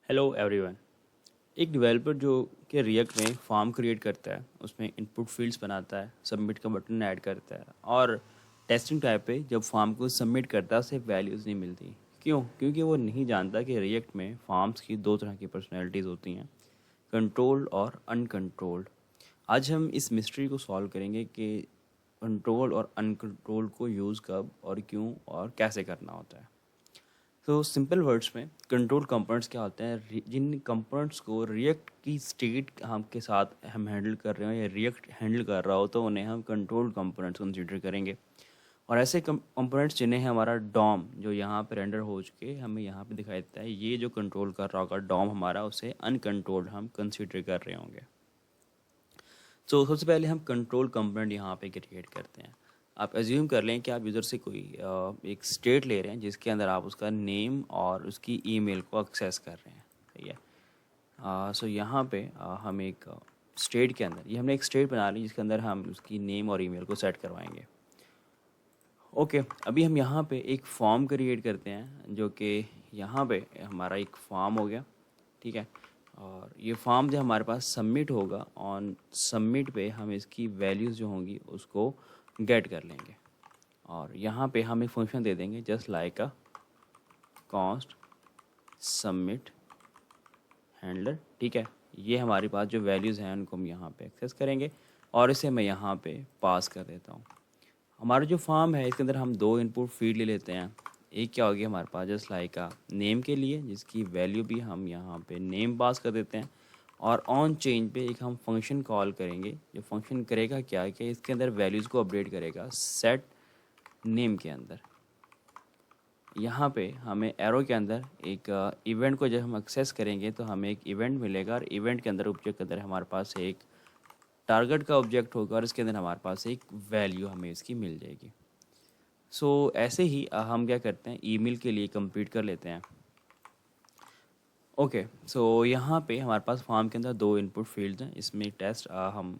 Hello everyone. एक developer जो कि रिएक्ट में फॉर्म क्रिएट करता है, उसमें इनपुट फील्ड्स बनाता है, सबमिट का बटन ऐड करता है और टेस्टिंग टाइप पे जब फॉर्म को सबमिट करता है उसे वैल्यूज़ नहीं मिलती। क्यों? क्योंकि वो नहीं जानता कि रिएक्ट में फॉर्म्स की दो तरह की पर्सनैलिटीज़ होती हैं, कंट्रोल्ड और अनकंट्रोल्ड। आज हम इस मिस्ट्री को सॉल्व करेंगे कि कंट्रोल और अनकंट्रोल्ड को यूज़ कब और क्यों और कैसे करना होता है। तो सिंपल वर्ड्स में कंट्रोल कंपोनेंट्स क्या होते हैं? जिन कंपोनेंट्स को रिएक्ट की स्टेट हम के साथ हम हैंडल कर रहे हो या रिएक्ट हैंडल कर रहा हो तो उन्हें हम कंट्रोल कंपोनेंट्स कंसीडर करेंगे। और ऐसे कंपोनेंट्स जिन्हें हमारा डॉम जो यहाँ पे रेंडर हो चुके हमें यहाँ पे दिखाई देता है, ये जो कंट्रोल कर रहा होगा डॉम हमारा, उसे अनकंट्रोल्ड हम कंसीडर कर रहे होंगे। तो सबसे पहले हम कंट्रोल कंपोनेंट यहाँ पे क्रिएट करते हैं। आप एज्यूम कर लें कि आप यूज़र से कोई एक स्टेट ले रहे हैं जिसके अंदर आप उसका नेम और उसकी ईमेल को एक्सेस कर रहे हैं। ठीक है। सो यहाँ पे हम एक स्टेट के अंदर ये हमने एक स्टेट बना ली जिसके अंदर हम उसकी नेम और ईमेल को सेट करवाएंगे। ओके, अभी हम यहाँ पे एक फॉर्म क्रिएट करते हैं जो कि यहाँ पे हमारा एक फॉर्म हो गया। ठीक है। और ये फॉर्म जो हमारे पास सबमिट होगा, ऑन सबमिट पे हम इसकी वैल्यूज़ जो होंगी उसको गेट कर लेंगे और यहाँ पे हम एक फंक्शन दे देंगे जस्ट लाइक अ कॉन्स्ट सबमिट हैंडलर। ठीक है। ये हमारे पास जो वैल्यूज़ हैं उनको हम यहाँ पे एक्सेस करेंगे और इसे मैं यहाँ पे पास कर देता हूँ। हमारा जो फॉर्म है इसके अंदर हम दो इनपुट फील्ड ले लेते हैं। एक क्या होगी हमारे पास जस्ट लाइक आ नेम के लिए, जिसकी वैल्यू भी हम यहाँ पे नेम पास कर देते हैं और ऑन चेंज पे एक हम फंक्शन कॉल करेंगे। जो फंक्शन करेगा क्या कि इसके अंदर वैल्यूज़ को अपडेट करेगा सेट नेम के अंदर। यहाँ पे हमें एरो के अंदर एक इवेंट को जब हम एक्सेस करेंगे तो हमें एक इवेंट मिलेगा और इवेंट के अंदर ऑब्जेक्ट के अंदर हमारे पास एक टारगेट का ऑब्जेक्ट होगा और इसके अंदर हमारे पास एक वैल्यू हमें इसकी मिल जाएगी। सो ऐसे ही हम क्या करते हैं ईमेल के लिए कंप्लीट कर लेते हैं। ओके, सो यहाँ पे हमारे पास फॉर्म के अंदर दो इनपुट फील्ड्स हैं। इसमें टेस्ट हम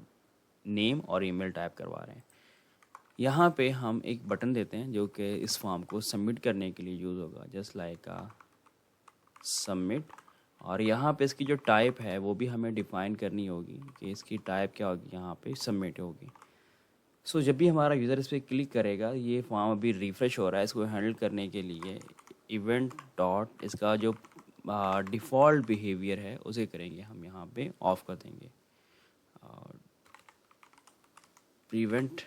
नेम और ईमेल टाइप करवा रहे हैं। यहाँ पे हम एक बटन देते हैं जो कि इस फॉर्म को सबमिट करने के लिए यूज़ होगा जस्ट लाइक सबमिट। और यहाँ पे इसकी जो टाइप है वो भी हमें डिफ़ाइन करनी होगी कि इसकी टाइप क्या होगी, यहाँ पे सबमिट होगी। सो जब भी हमारा यूज़र इस पर क्लिक करेगा, ये फॉर्म अभी रिफ़्रेश हो रहा है, इसको हैंडल करने के लिए इवेंट डॉट इसका जो डिफ़ॉल्ट बिहेवियर है उसे करेंगे हम यहाँ पे ऑफ कर देंगे और प्रिवेंट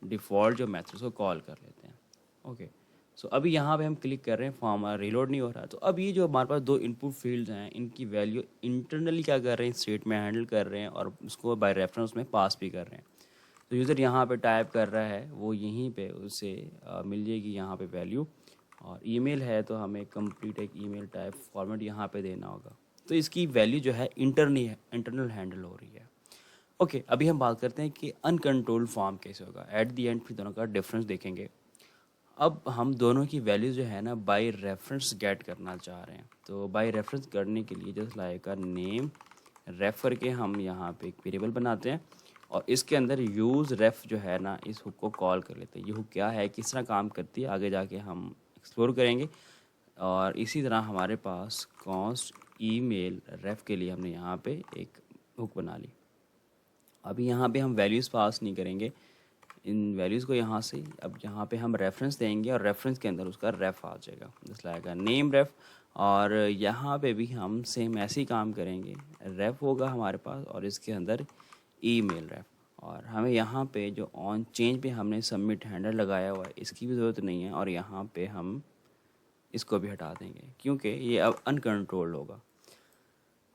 डिफ़ॉल्ट जो मेथड्स को कॉल कर लेते हैं। ओके, सो अभी यहाँ पे हम क्लिक कर रहे हैं, फॉर्म हमारा रीलोड नहीं हो रहा। तो अब ये जो हमारे पास दो इनपुट फील्ड्स हैं इनकी वैल्यू इंटरनली क्या कर रहे हैं, स्टेट में हैंडल कर रहे हैं और उसको बाय रेफरेंस में पास भी कर रहे हैं। तो यूज़र यहाँ पे टाइप कर रहा है, वो यहीं पे उसे मिल जाएगी यहाँ पे वैल्यू। और ईमेल है तो हमें कंप्लीट एक ईमेल टाइप फॉर्मेट यहाँ पे देना होगा। तो इसकी वैल्यू जो है इंटरनल हैंडल हो रही है। ओके, अभी हम बात करते हैं कि अनकंट्रोल्ड फॉर्म कैसे होगा। एट दी एंड फिर दोनों का डिफरेंस देखेंगे। अब हम दोनों की वैल्यूज़ जो है ना बाय रेफरेंस गेट करना चाह रहे हैं। तो बाय रेफरेंस करने के लिए जस्ट लाइक नेम रेफ करके हम यहाँ पे एक वेरिएबल बनाते हैं और इसके अंदर यूज़ रेफ जो है ना इस हुक को कॉल कर लेते हैं। ये हुक क्या है, किस तरह काम करती है, आगे जाके हम एक्सप्लोर करेंगे। और इसी तरह हमारे पास कॉन्स्ट ईमेल रेफ के लिए हमने यहाँ पे एक हुक बना ली। अभी यहाँ पे हम वैल्यूज़ पास नहीं करेंगे, इन वैल्यूज़ को यहाँ से अब यहाँ पे हम रेफरेंस देंगे और रेफरेंस के अंदर उसका रेफ आ जाएगा जैसे लाएगा नेम रेफ। और यहाँ पे भी हम सेम ऐसे ही काम करेंगे, रेफ होगा हमारे पास और इसके अंदर ईमेल रेफ। और हमें यहाँ पे जो ऑन चेंज पे हमने सबमिट हैंडल लगाया हुआ है इसकी भी ज़रूरत नहीं है और यहाँ पे हम इसको भी हटा देंगे क्योंकि ये अब अनकंट्रोल्ड होगा।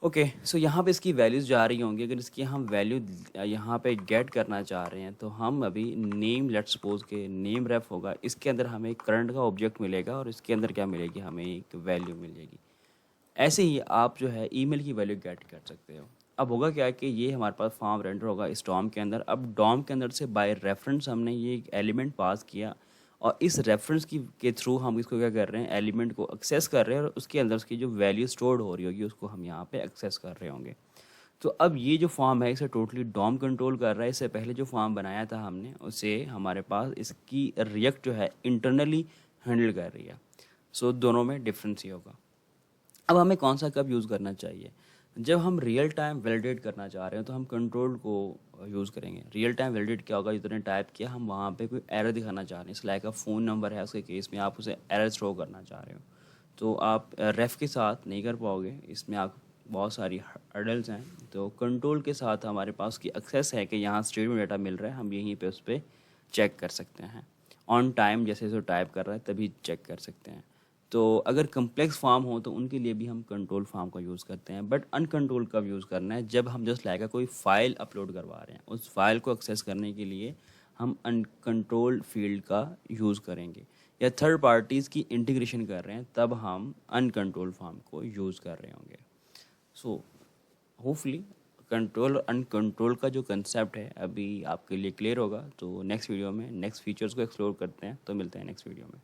ओके, सो यहाँ पे इसकी वैल्यूज़ जा रही होंगी। अगर इसकी हम वैल्यू यहाँ पे गेट करना चाह रहे हैं तो हम अभी नेम लेट सपोज के नेम रेफ होगा, इसके अंदर हमें करंट का ऑब्जेक्ट मिलेगा और इसके अंदर क्या मिलेगी, हमें एक वैल्यू मिल जाएगी। ऐसे ही आप जो है ईमेल की वैल्यू गेट कर सकते हो। अब होगा क्या कि ये हमारे पास फॉर्म रेंडर होगा इस डॉम के अंदर। अब डॉम के अंदर से बाय रेफरेंस हमने ये एक एलिमेंट पास किया और इस रेफरेंस की के थ्रू हम इसको क्या कर रहे हैं, एलिमेंट को एक्सेस कर रहे हैं और उसके अंदर उसकी जो वैल्यू स्टोर्ड हो रही होगी उसको हम यहाँ पे एक्सेस कर रहे होंगे। तो अब ये जो फॉर्म है इसे टोटली डॉम कंट्रोल कर रहा है। इससे पहले जो फॉर्म बनाया था हमने उसे हमारे पास इसकी रिएक्ट जो है इंटरनली हैंडल कर रही है। सो दोनों में डिफरेंस ही होगा। अब हमें कौन सा कब यूज़ करना चाहिए? जब हम रियल टाइम वैलिडेट करना चाह रहे हैं तो हम कंट्रोल को यूज़ करेंगे। रियल टाइम वैलिडेट क्या होगा? जितने टाइप किया हम वहाँ पे कोई एरर दिखाना चाह रहे हैं, लाइक फ़ोन नंबर है उसके केस में आप उसे एरर थ्रो करना चाह रहे हो, तो आप रेफ के साथ नहीं कर पाओगे, इसमें आप बहुत सारी हर्डल्स हैं। तो कंट्रोल के साथ हमारे पास की एक्सेस है कि यहाँ स्टेटमेंट डाटा मिल रहा है, हम यहीं पे उस पर चेक कर सकते हैं। ऑन टाइम जैसे जो टाइप कर रहा है तभी चेक कर सकते हैं। तो अगर कम्प्लेक्स फॉर्म हो तो उनके लिए भी हम कंट्रोल फॉर्म का यूज़ करते हैं, बट अनकंट्रोल कब यूज़ करना है? जब हम जस्ट लाइक कोई फाइल अपलोड करवा रहे हैं, उस फाइल को एक्सेस करने के लिए हम अनकंट्रोल्ड फील्ड का यूज़ करेंगे, या थर्ड पार्टीज़ की इंटीग्रेशन कर रहे हैं तब हम अनकंट्रोल फॉर्म को यूज़ कर रहे होंगे। सो होपफुली कंट्रोल और अनकंट्रोल का जो कंसेप्ट है अभी आपके लिए क्लियर होगा। तो नेक्स्ट वीडियो में नेक्स्ट फीचर्स को एक्सप्लोर करते हैं, तो मिलते हैं नेक्स्ट वीडियो में।